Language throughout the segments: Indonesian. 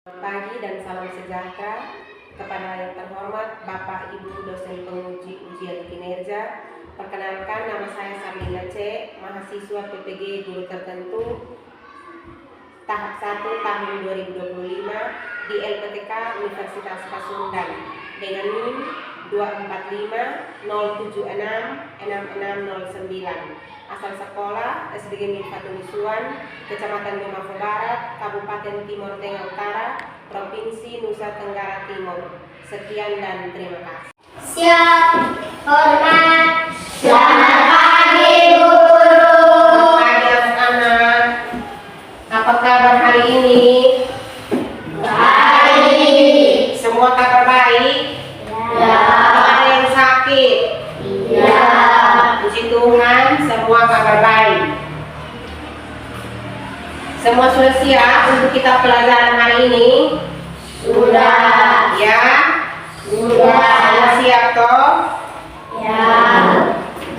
Selamat pagi dan salam sejahtera kepada yang terhormat Bapak Ibu dosen penguji ujian kinerja. Perkenalkan, nama saya Sabrina C, mahasiswa PPG Guru Tertentu tahap 1 tahun 2025 di LPTK Universitas Pasundan dengan NIM 24507666609. Asal sekolah SDG Milfatul Isuan, Kecamatan Domafo Barat, Kabupaten Timur Tengah Utara, Provinsi Nusa Tenggara Timur. Sekian dan terima kasih. Siap, hormat. Selamat pagi, guru. Selamat pagi anak-anak. Apa kabar hari ini? Baik. Semua kabar baik? Ya. Ada yang sakit? Ya. Puji Tuhan, semua kabar baik. Semua sudah siap untuk kita pelajaran hari ini? Sudah. Ya? Sudah. Semua siap toh? Ya.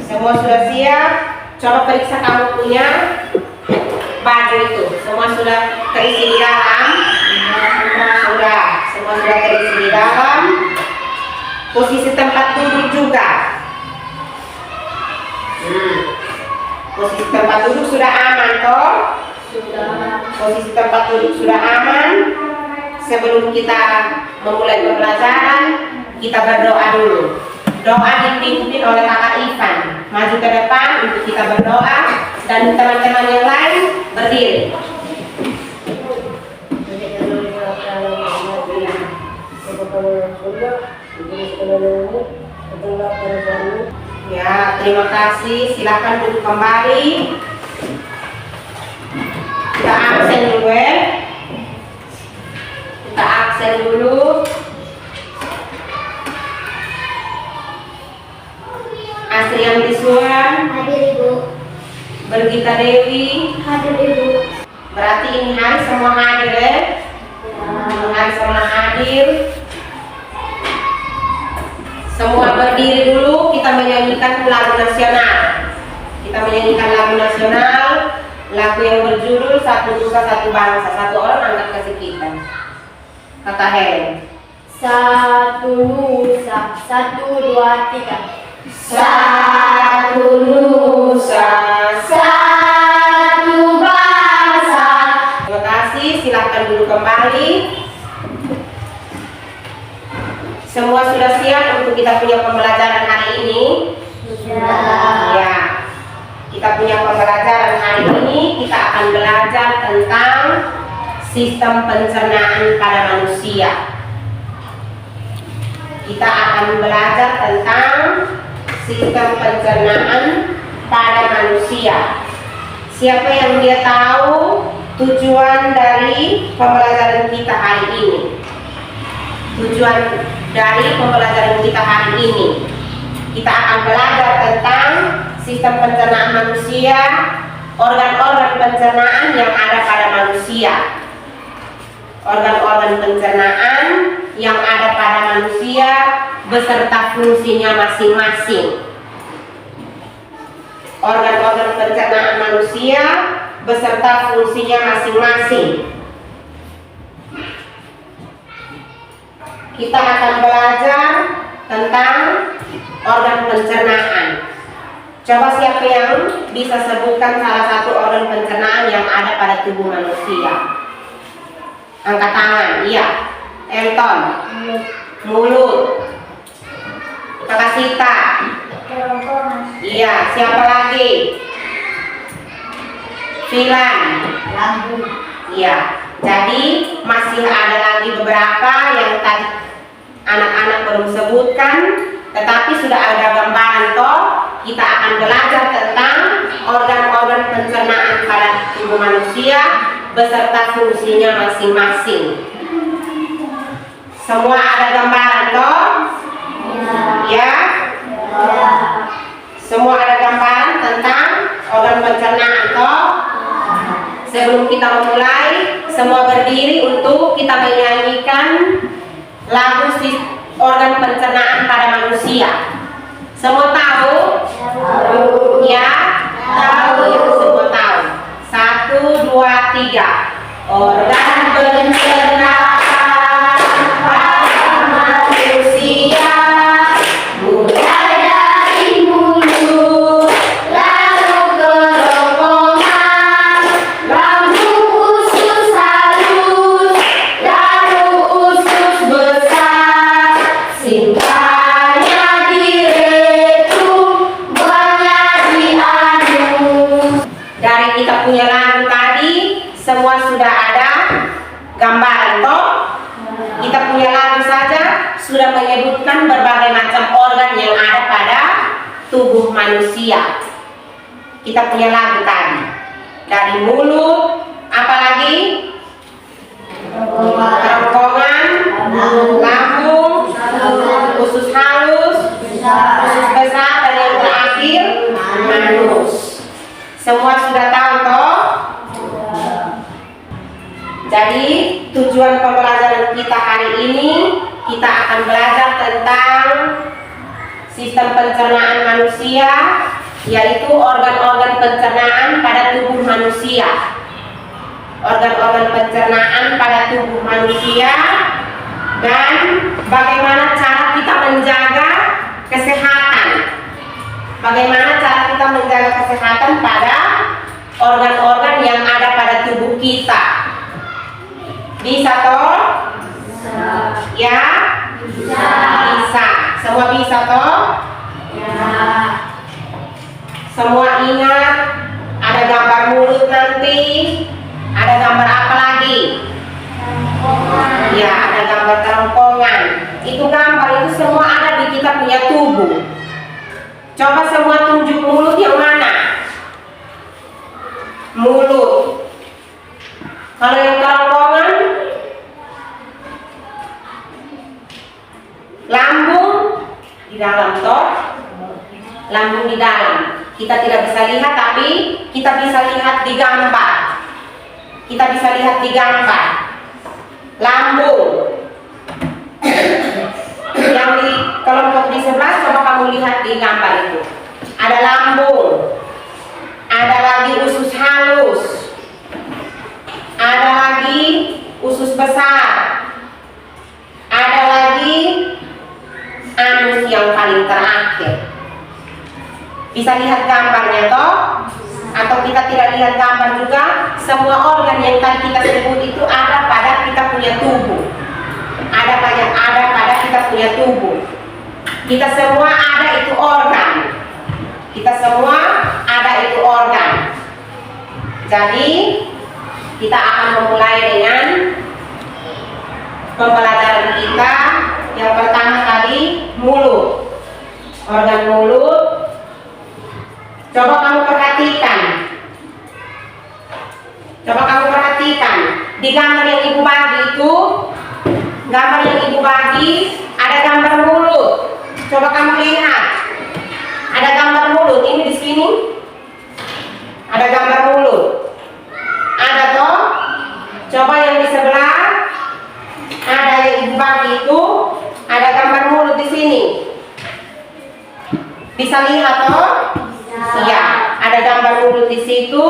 Semua sudah siap? Coba periksa kamu punya baju itu. Semua sudah terisi di dalam? Sudah. Semua sudah terisi di dalam. Posisi tempat duduk juga. Posisi tempat duduk sudah aman toh? Sudah. Posisi tempat duduk sudah aman. Sebelum kita memulai pembelajaran, kita berdoa dulu. Doa dipimpin oleh Kakak Ivan. Maju ke depan untuk kita berdoa, dan teman-teman yang lain berdiri. Ya, terima kasih. Silakan duduk kembali. Kita absen dulu ya. Kita absen dulu. Asrian Tiswan, Hadir, Ibu. Bergita Dewi. Hadir, Ibu. Berarti ini hari semua hadir ya. Hari semua hadir. Semua berdiri dulu, kita menyanyikan lagu nasional. Kita menyanyikan lagu nasional, lagu yang berjudul Satu Nusa Satu Bangsa. Satu orang angkat kasih kita. Kata Helen. Satu Nusa, 1, 2, 3. Satu Nusa, satu bangsa. Terima kasih, silakan duduk kembali. Semua sudah siap untuk kita punya pembelajaran hari ini? Sudah. Ya. Kita punya pembelajaran hari ini, kita akan belajar tentang sistem pencernaan pada manusia. Kita akan belajar tentang sistem pencernaan pada manusia. Siapa yang dia tahu tujuan dari pembelajaran kita hari ini? Tujuan dari pembelajaran kita hari ini, kita akan belajar tentang sistem pencernaan manusia, organ-organ pencernaan yang ada pada manusia. Organ-organ pencernaan yang ada pada manusia beserta fungsinya masing-masing. Organ-organ pencernaan manusia beserta fungsinya masing-masing. Kita akan belajar tentang organ pencernaan. Coba siapa yang bisa sebutkan salah satu organ pencernaan yang ada pada tubuh manusia? Angkat tangan. Iya. Elton. Mulut. Kakak Sita. Iya. Siapa lagi? Filan. Lambung. Iya. Jadi masih ada lagi beberapa yang tadi anak-anak belum sebutkan, tetapi sudah ada gambaran toh. Kita akan belajar tentang organ-organ pencernaan pada tubuh manusia beserta fungsinya masing-masing. Semua ada gambaran toh? Ya. Ya. Semua ada gambaran tentang organ pencernaan toh? Sebelum kita memulai, semua berdiri untuk kita menyanyikan lagu organ pencernaan pada manusia. Semua tahu? Tahu. Ya? Tahu. Semua tahu. 1, 2, 3. organ pencernaan pada manusia, mulai dari mulut, lalu kerongkongan, lambung usus halus, lalu usus besar, simpangnya di rektum, buahnya di anus. Dari kita punya lagu tadi semua sudah ada gambaran toh. Kita punya lagu saja sudah menyebutkan berbagai macam organ yang ada pada tubuh manusia. Kita punya lagu tadi dari mulut, apalagi kerongkongan, lambung, usus halus, usus besar, dan yang terakhir anus. Semua sudah tahu toh? Jadi tujuan pembelajaran kita hari ini, kita akan belajar tentang sistem pencernaan manusia, yaitu organ-organ pencernaan pada tubuh manusia. Organ-organ pencernaan pada tubuh manusia dan bagaimana cara kita menjaga kesehatan. Bagaimana cara kita menjaga kesehatan pada organ-organ yang ada pada tubuh kita. Bisa toh? Ya? Bisa. Semua bisa toh? Semua ingat ada gambar mulut nanti. Ada gambar apa lagi? Ya, ada gambar kerongkongan. Itu gambar itu semua ada di kita punya tubuh. Coba semua tunjuk mulut yang mana? Mulut. Kalau yang kerongkongan, lambung di dalam toh, lambung di dalam. Kita tidak bisa lihat, tapi kita bisa lihat di gambar. Kita bisa lihat di gambar. Lambung. Yang di kelompok di sebelah, coba kamu lihat di gambar itu. Ada lambung. Ada lagi usus halus. Ada lagi usus besar. Ada lagi anus yang paling terakhir. Bisa lihat gambarnya toh? Atau kita tidak lihat gambar juga? Semua organ yang tadi kita sebut itu ada pada kita punya tubuh. Ada pada kita punya tubuh. Kita semua ada itu organ. Kita semua ada itu organ. Jadi kita akan memulai dengan pembelajaran kita. Yang pertama tadi mulut. Organ mulut. Coba kamu perhatikan. Di gambar yang ibu bagi itu, gambar yang ibu bagi ada gambar mulut. Coba kamu lihat. Ada gambar mulut ini di sini. Ada gambar mulut. Ada toh? Coba yang di sebelah. Ada yang ibu bagi itu, ada gambar mulut di sini. Bisa lihat toh? Iya, ada gambar mulut di situ.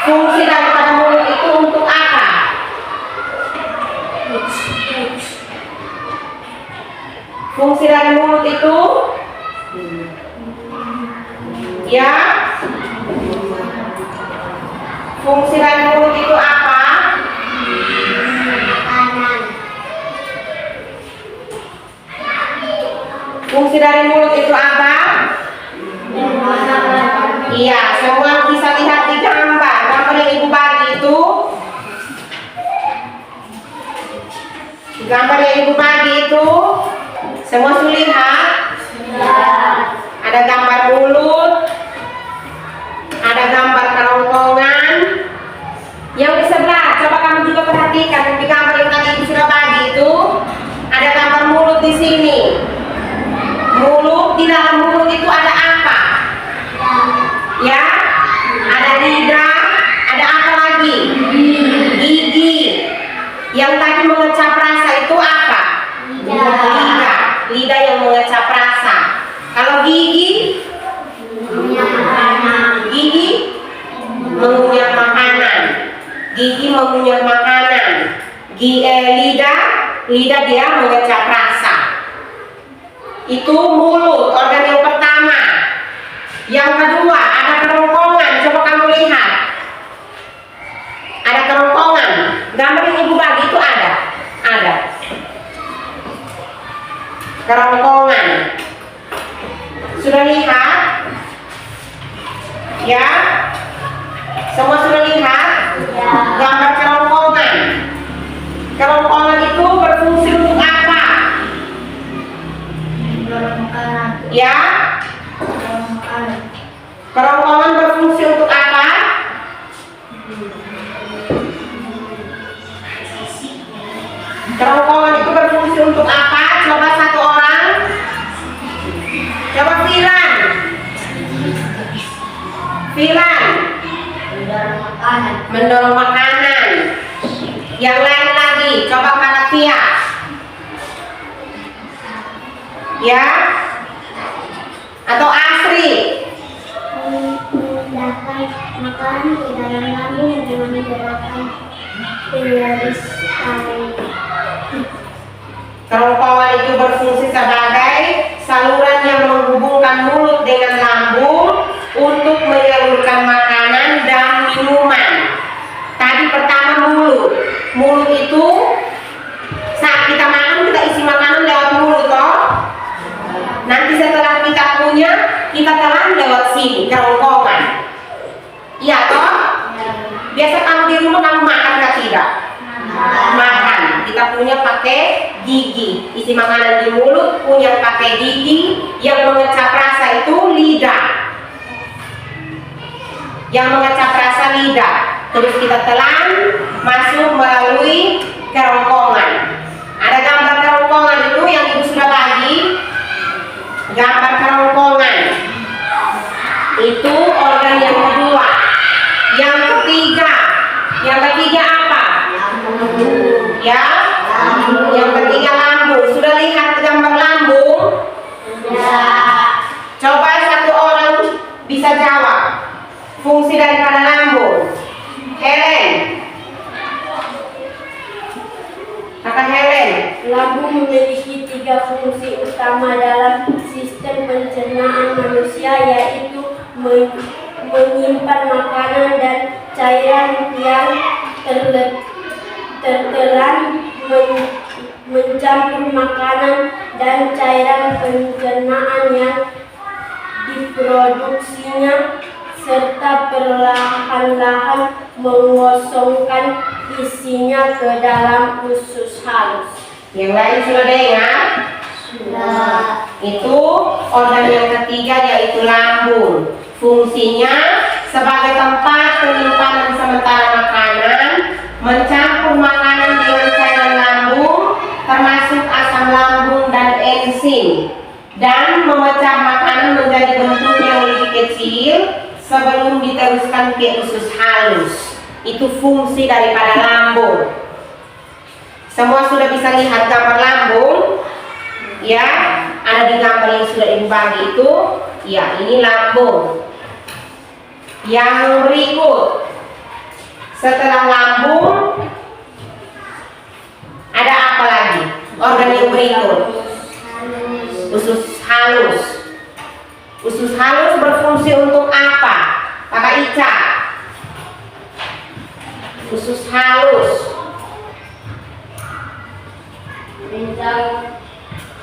Fungsi daripada mulut itu untuk apa? Fungsi dari mulut itu, ya. Fungsi dari mulut itu apa? Fungsi dari mulut itu apa? Iya, semua bisa lihat di gambar. Gambar yang ibu bagi itu. Gambar yang ibu bagi itu. Semua sudah lihat? Ada gambar mulut. Ada gambar kerongkongan. Yang di sebelah, coba kamu juga perhatikan di gambar yang tadi ibu sudah bagi itu. Ada gambar mulut di sini. Mulut, di dalam mulut itu ada apa? Ya, ada lidah, ada apa lagi? Gigi. Yang tadi mengecap rasa itu apa? Lidah. Lidah yang mengecap rasa. Kalau gigi, gigi mengunyah makanan. lidah dia mengecap rasa. Itu mulut, organ yang pertama. Yang kedua ada kerongkongan, coba kamu lihat. Ada kerongkongan. Gambar yang ibu bagi itu ada. Kerongkongan. Sudah lihat? Ya? Semua sudah lihat? Ya. Gambar kerongkongan. Kerongkongan itu berfungsi untuk apa? Makanan. Ya? Makanan. Kerongkongan berfungsi untuk apa? Kerongkongan itu berfungsi untuk apa? Coba satu orang. Coba Filan. Mendorong makanan. Yang lain lagi, coba Kanatia. Ya? Atau Asri. Memindahkan makanan ke dalam lambung dengan menggerakkan penggaris tarik. Kerongkongan itu berfungsi sebagai saluran yang menghubungkan mulut dengan lambung untuk menyalurkan makanan dan minuman. Tadi pertama mulut. Mulut itu saat kita makan, kita isi makanan lewat mulut toh. Nanti setelah kita punya, kita telan lewat sini, kerongkongan. Iya toh? Biasa kamu di rumah kamu makan atau tidak? Makan. Kita punya pakai gigi. Isi makanan di mulut, punya pakai gigi. Yang mengecap rasa itu lidah. Yang mengecap rasa lidah. Terus kita telan masuk melalui kerongkongan. Ada gambar kerongkongan itu yang ibu sudah bagi. Gambar kerongkongan itu organ yang kedua. Yang ketiga apa? Ya, yang ketiga lambung. Sudah lihat gambar lambung? Ya. Coba satu orang bisa jawab fungsi daripada lambung. Helen. Kakak Helen. Lambung memiliki 3 fungsi utama dalam sistem pencernaan manusia, yaitu menyimpan makanan dan cairan yang tertelan, mencampur makanan dan cairan pencernaan yang diproduksinya, serta perlahan-lahan mengosongkan isinya ke dalam usus halus. Yang lain sudah dengar? Sudah. Itu organ yang ketiga yaitu lambung. Fungsinya sebagai tempat penyimpanan sementara makanan, mencampur makanan dengan cairan lambung, termasuk asam lambung dan enzim, dan memecah makanan menjadi bentuk yang lebih kecil sebelum diteruskan ke usus halus. Itu fungsi daripada lambung. Semua sudah bisa lihat gambar lambung? Ya, ada di gambar yang sudah ibu bagi itu. Ya, ini lambung. Yang berikut, setelah lambung ada apa lagi? Organ yang berikut, usus halus. Usus halus berfungsi untuk apa? Kakak Ica. Usus halus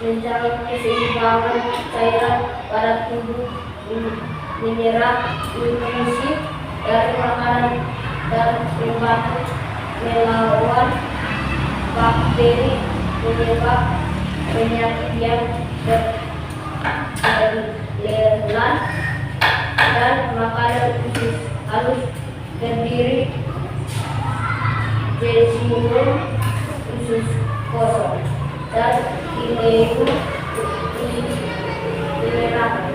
menjaga keseimbangan cairan pada tubuh, menyerap nutrisi dari makanan dan membantu melawan bakteri penyebab penyakit yang berlelan, dan makanan usus halus terdiri jejunum usus kosong dan ileum usus merah.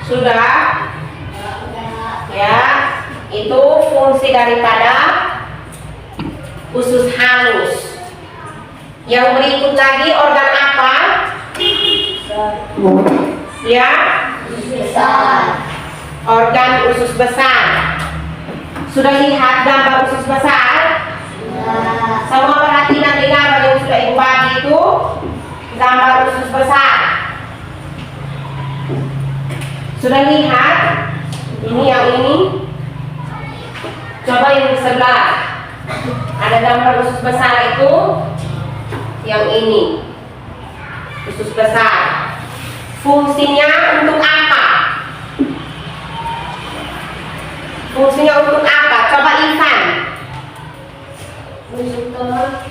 Sudah? Ya, itu fungsi daripada usus halus. Yang berikut lagi organ apa? Ya? Besar. Organ usus besar. Sudah lihat gambar usus besar? Semua perhatikan di gambar yang sudah ibu bagi itu gambar usus besar. Sudah lihat? Ini yang ini. Coba yang di sebelah. Ada gambar usus besar itu. Yang ini. Usus besar. Fungsinya untuk apa? Fungsinya untuk apa? Coba Ivan. Fungsi utama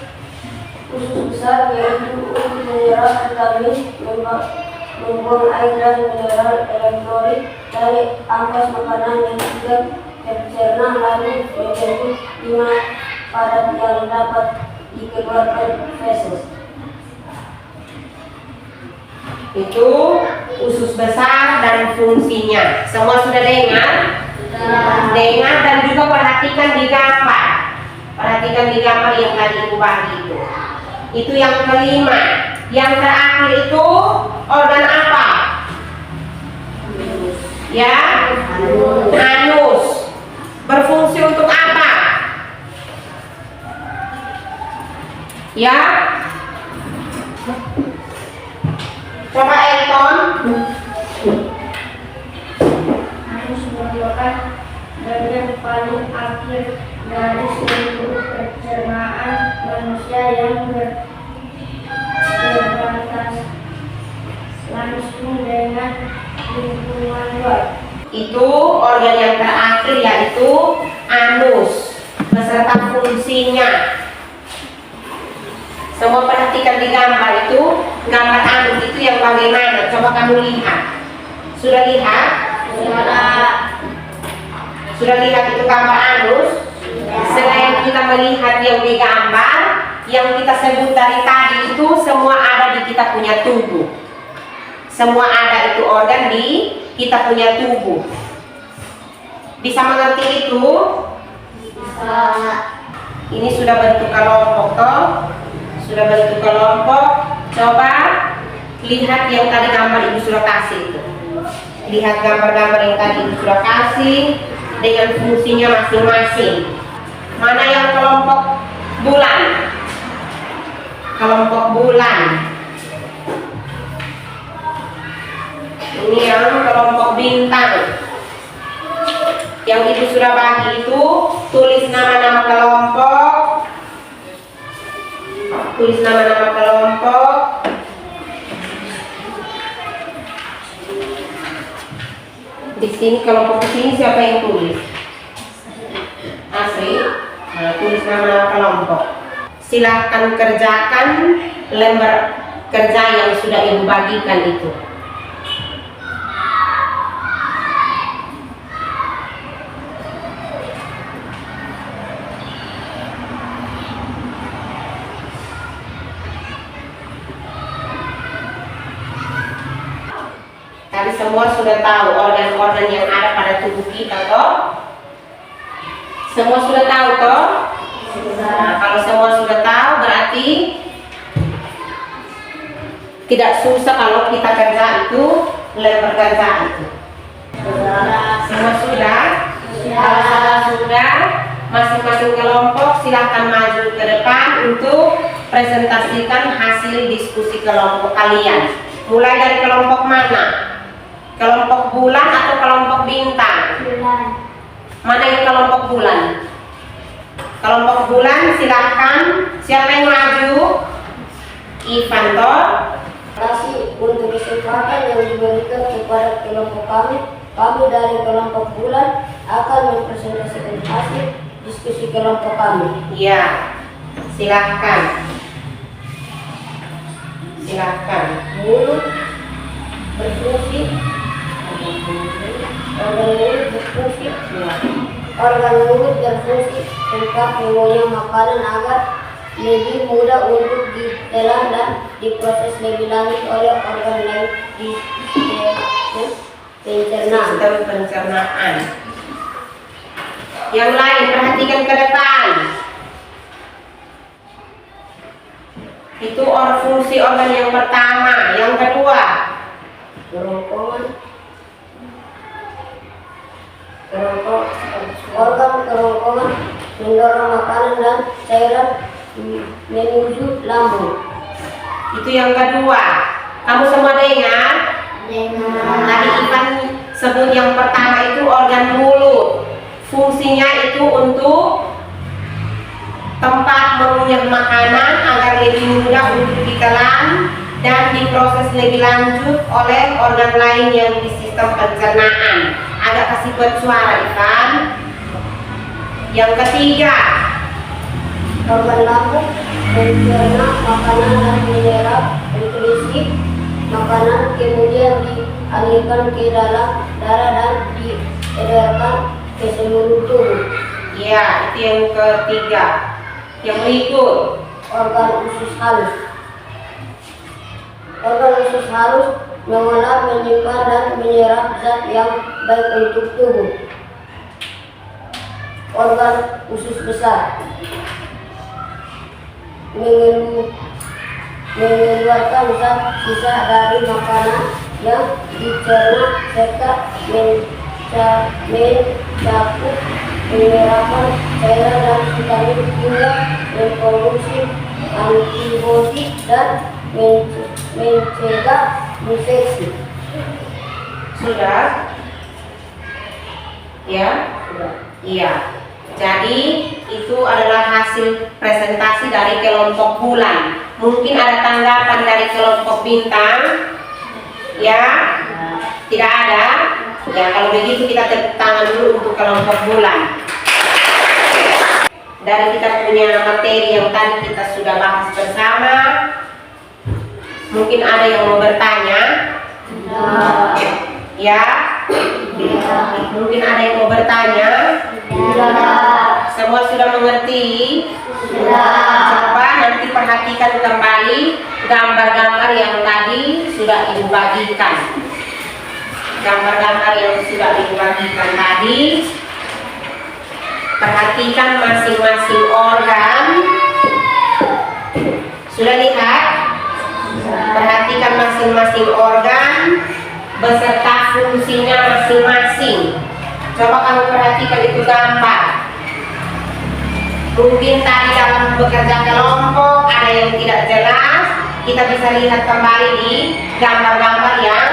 usus besar yaitu untuk menyerap vitamin, membuang air dan mineral elektrolit dari ampas makanan yang sudah tercerna lalu menjadi limat padat yang dapat dikeluarkan feses. Itu usus besar dan fungsinya. Semua sudah dengar? Dengar dan juga perhatikan di gambar. Perhatikan di gambar yang tadi ibu bagi itu. Itu yang kelima. Yang terakhir itu organ apa? Ya, anus. Berfungsi untuk apa? Ya. Coba Elton. Harus merupakan bagian paling akhir dari seluruh pencernaan manusia yang berbatas langsung dengan lingkungan luar. Itu organ yang terakhir yaitu anus beserta fungsinya. Semua perhatikan di gambar itu, gambar anus itu yang bagaimana? Coba kamu lihat. Sudah lihat? Sudah lihat itu gambar anus? Selain kita melihat yang di gambar, yang kita sebut dari tadi itu semua ada di kita punya tubuh. Semua ada itu organ di kita punya tubuh. Bisa mengerti itu? Bisa. Ini sudah bentuk kelompok toh? Sudah bentuk kelompok. Coba lihat yang tadi gambar ibu sudah kasih itu. Lihat gambar-gambar yang tadi ibu sudah kasih dengan fungsinya masing-masing. Mana yang kelompok bulan? Kelompok bulan. Ini yang kelompok bintang. Yang ibu sudah bagi itu, tulis nama-nama kelompok. Tulis nama-nama kelompok. Di sini kelompok di sini siapa yang tulis? Asri. Nah, tulis nama-nama kelompok. Silahkan kerjakan lembar kerja yang sudah ibu bagikan itu. Tadi semua sudah tahu organ-organ yang ada pada tubuh kita toh? Semua sudah tahu toh? Nah, kalau semua sudah tahu berarti tidak susah kalau kita kerja itu lembar kerja itu. Semua sudah? Kalau sudah, masing-masing kelompok silahkan maju ke depan untuk presentasikan hasil diskusi kelompok kalian. Mulai dari kelompok mana? Kelompok bulan atau kelompok bintang? Bulan. Mana yang kelompok bulan? Kelompok bulan silahkan. Siapa yang maju? Ivan toh? Terima kasih untuk kesempatan yang diberikan kepada kelompok kami. Kami dari kelompok bulan akan mempresentasikan hasil diskusi kelompok kami. Iya, silahkan. Silahkan. Mulut berfungsi. Organ mulut berfungsi. Organ mulut berfungsi untuk mengunyah makanan agar lebih mudah untuk ditelan dan diproses lebih lanjut oleh organ lain di pencernaan. Sistem pencernaan. Yang lain perhatikan ke depan. Itu fungsi organ yang pertama. Yang kedua, Kerongkongan. Organ kerongkongan mendorong makanan dan cairan menuju lambung. Itu yang kedua. Kamu semua dengar? Tadi Ivan sebut yang pertama itu organ mulut. Fungsinya itu untuk tempat mengunyah makanan agar lebih mudah untuk ditelan dan diproses lebih lanjut oleh organ lain yang di sistem pencernaan. Agak kasih buat suara, Ivan. Yang ketiga, Organ lambung mencerna makanan dan menyerap nutrisi makanan, kemudian dialirkan ke dalam darah dan diedarkan ke seluruh tubuh. ya itu yang ketiga. Yang berikut, Organ usus halus. Organ usus halus mengolah, menyimpan, dan menyerap zat yang baik untuk tubuh. Organ usus besar mengeluarkan zat sisa dari makanan yang dicerna serta mencakup penyerapan cairan dan vitamin hingga memproduksi antibodi dan mencegah infeksi. sudah? Ya? Iya. Jadi itu adalah hasil presentasi dari kelompok bulan. Mungkin ada tanggapan dari kelompok bintang? Ya? Tidak ada? Ya, kalau begitu kita tepuk tangan dulu untuk kelompok bulan. Dari kita punya materi yang tadi kita sudah bahas bersama, mungkin ada yang mau bertanya? Ya? Mungkin ada yang mau bertanya? Semua sudah mengerti? Coba nanti perhatikan kembali gambar-gambar yang tadi sudah Ibu bagikan. Gambar-gambar yang sudah Ibu bagikan tadi, perhatikan masing-masing organ. Sudah lihat? Perhatikan masing-masing organ beserta fungsinya masing-masing. Coba kamu perhatikan itu gambar. Mungkin tadi dalam bekerja kelompok ada yang tidak jelas, kita bisa lihat kembali di gambar-gambar yang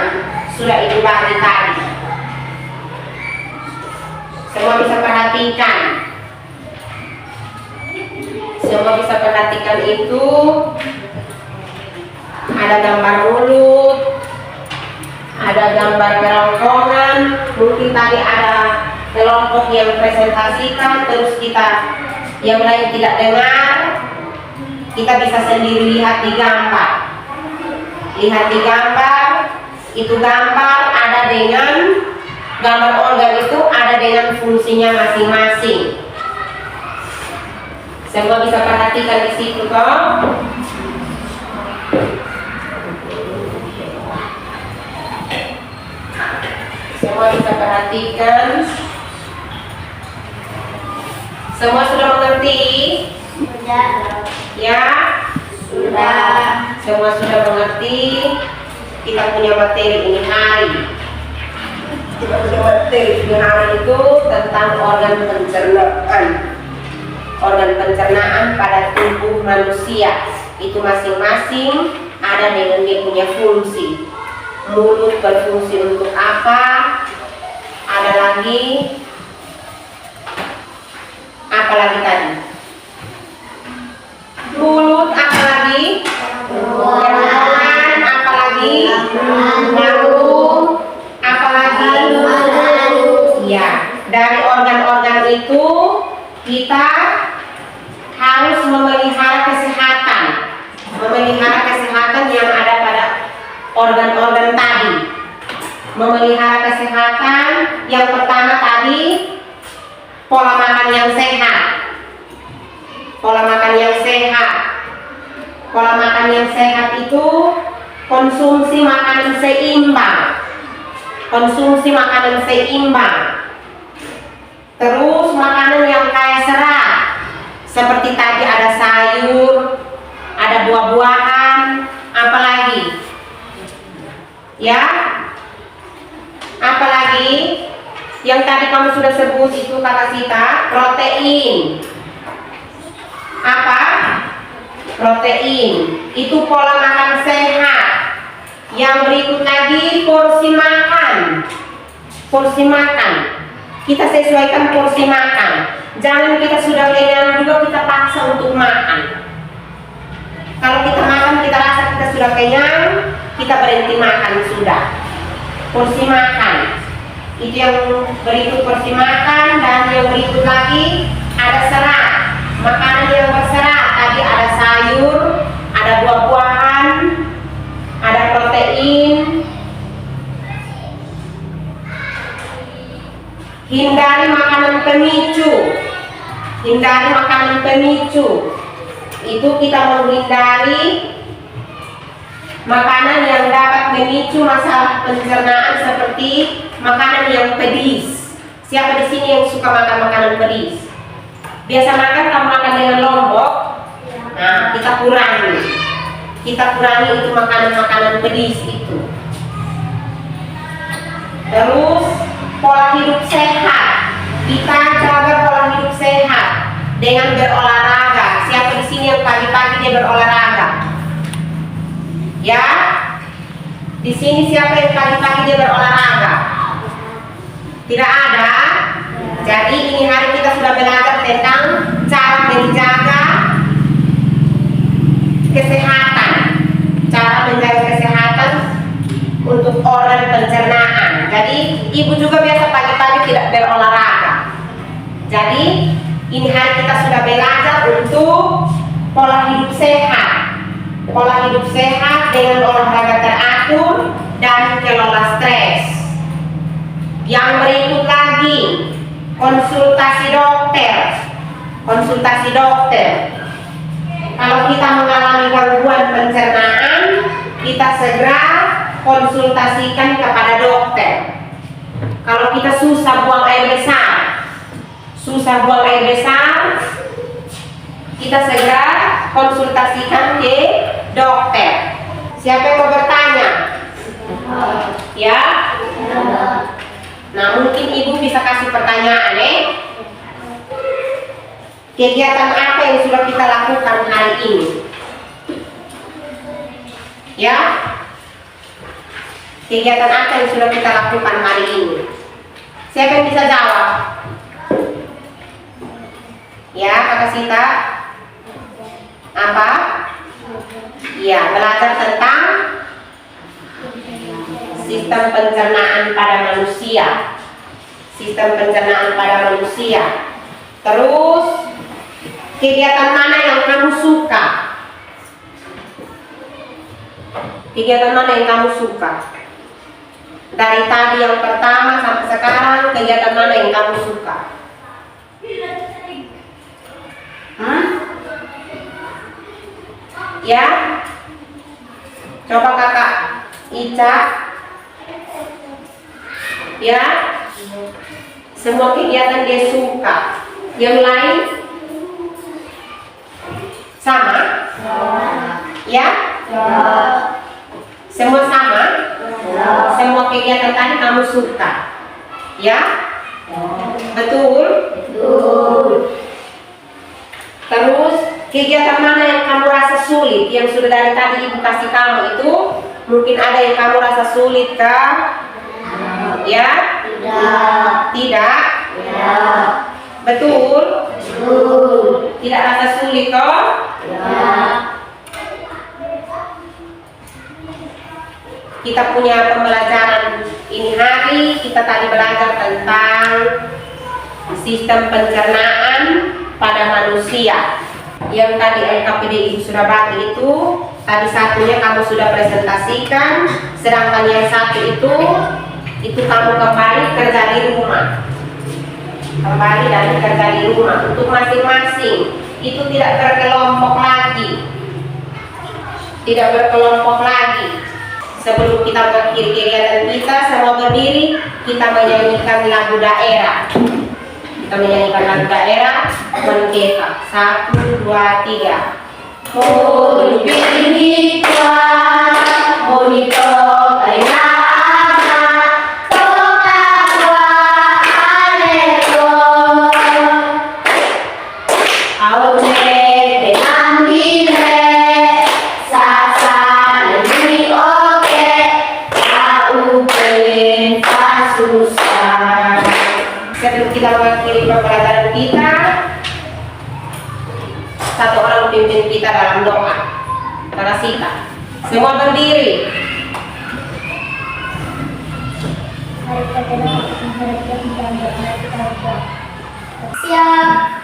sudah Ibu bagi tadi. Semua bisa perhatikan. Semua bisa perhatikan itu. Ada gambar mulut, ada gambar kerongkongan. Mungkin tadi ada kelompok yang presentasikan, terus kita yang lain tidak dengar. Kita bisa sendiri lihat di gambar. Lihat di gambar, itu gambar ada dengan gambar organ itu ada dengan fungsinya masing-masing. Semua bisa perhatikan di situ toh. Semua bisa perhatikan. Semua sudah mengerti? Sudah. Ya? Sudah. Semua sudah mengerti? Kita punya materi ini hari. Kita punya materi ini hari itu tentang organ pencernaan. Organ pencernaan pada tubuh manusia. Itu masing-masing ada dengan dia punya fungsi. Mulut berfungsi untuk apa? Ada lagi? Apa lagi tadi? Mulut, apa lagi? Kerongkongan, apa lagi? Lambung, apa lagi? Ya, dari organ-organ itu kita harus memelihara kesehatan. Memelihara kesehatan yang ada pada organ-organ tadi. Memelihara kesehatan yang pertama tadi pola makan yang sehat. Pola makan yang sehat. Pola makan yang sehat itu konsumsi makanan seimbang. Konsumsi makanan seimbang. Terus makanan yang kaya serat. Seperti tadi ada sayur, ada buah-buahan, apalagi? Ya? Apalagi? Yang tadi kamu sudah sebut itu Kakak Sita, protein. Apa? Protein. Itu pola makan sehat. Yang berikut lagi porsi makan. Porsi makan. Kita sesuaikan porsi makan. Jangan kita sudah kenyang juga kita paksa untuk makan. Kalau kita makan kita rasa kita sudah kenyang, kita berhenti makan sudah. Porsi makan. Itu yang berikut porsi makan. Dan yang berikut lagi ada serat. Makanan yang berserat. Tadi ada sayur, ada buah-buahan, ada protein. Hindari makanan pemicu. Hindari makanan pemicu. Itu kita menghindari makanan yang dapat memicu masalah pencernaan seperti makanan yang pedis. Siapa di sini yang suka makan makanan pedis? Biasa makan kamu makan dengan lombok. Nah, kita kurangi. Kita kurangi itu makanan-makanan pedis itu. Terus pola hidup sehat. Kita jaga pola hidup sehat dengan berolahraga. Siapa di sini yang pagi-pagi dia berolahraga? Ya? Di sini siapa yang pagi-pagi dia berolahraga? Tidak ada. Jadi ini hari kita sudah belajar tentang cara menjaga kesehatan. Cara menjaga kesehatan untuk organ pencernaan. Jadi ibu juga biasa pagi-pagi tidak berolahraga. Jadi ini hari kita sudah belajar untuk pola hidup sehat. Pola hidup sehat dengan olahraga teratur dan kelola stres. Yang berikut lagi, konsultasi dokter. Konsultasi dokter. Kalau kita mengalami gangguan pencernaan, kita segera konsultasikan kepada dokter. Kalau kita susah buang air besar, kita segera konsultasikan ke dokter. Siapa yang mau bertanya? Ya? Nah, mungkin ibu bisa kasih pertanyaan, Kegiatan apa yang sudah kita lakukan hari ini? Ya? Kegiatan apa yang sudah kita lakukan hari ini? Siapa yang bisa jawab? Ya, Kakak Sita? Apa? Ya, belajar tentang sistem pencernaan pada manusia. Sistem pencernaan pada manusia. Terus, kegiatan mana yang kamu suka? Kegiatan mana yang kamu suka? Dari tadi yang pertama sampai sekarang, kegiatan mana yang kamu suka? Ya? Coba Kakak Ica. Ya? Semua kegiatan dia suka. Yang lain? Sama? Ya? Semua sama? Semua kegiatan tadi kamu suka? Ya? Betul? Terus kegiatan mana yang kamu rasa sulit? Yang sudah dari tadi ibu kasih kamu itu, mungkin ada yang kamu rasa sulit kah? Ya? Tidak? Betul? Tidak rasa sulit toh? Kita punya pembelajaran ini hari, kita tadi belajar tentang sistem pencernaan pada manusia. Yang tadi LKPD Ibu sudah bagi itu, tadi satunya kamu sudah presentasikan, sedangkan yang satu itu kamu kembali kerja di rumah. Kembali dari kerja di rumah untuk masing-masing. Itu tidak berkelompok lagi. Tidak berkelompok lagi. Sebelum kita mengakhiri kegiatan kita, semua berdiri, kita menyanyikan lagu daerah. Kita menyanyikan lagu daerah, menkeka. 1, 2, 3. Mohon binika, monito, tak susah. Sebelum kita mengakhiri pembelajaran kita, satu orang pimpin kita dalam doa. Narasita. Semua berdiri. Siap.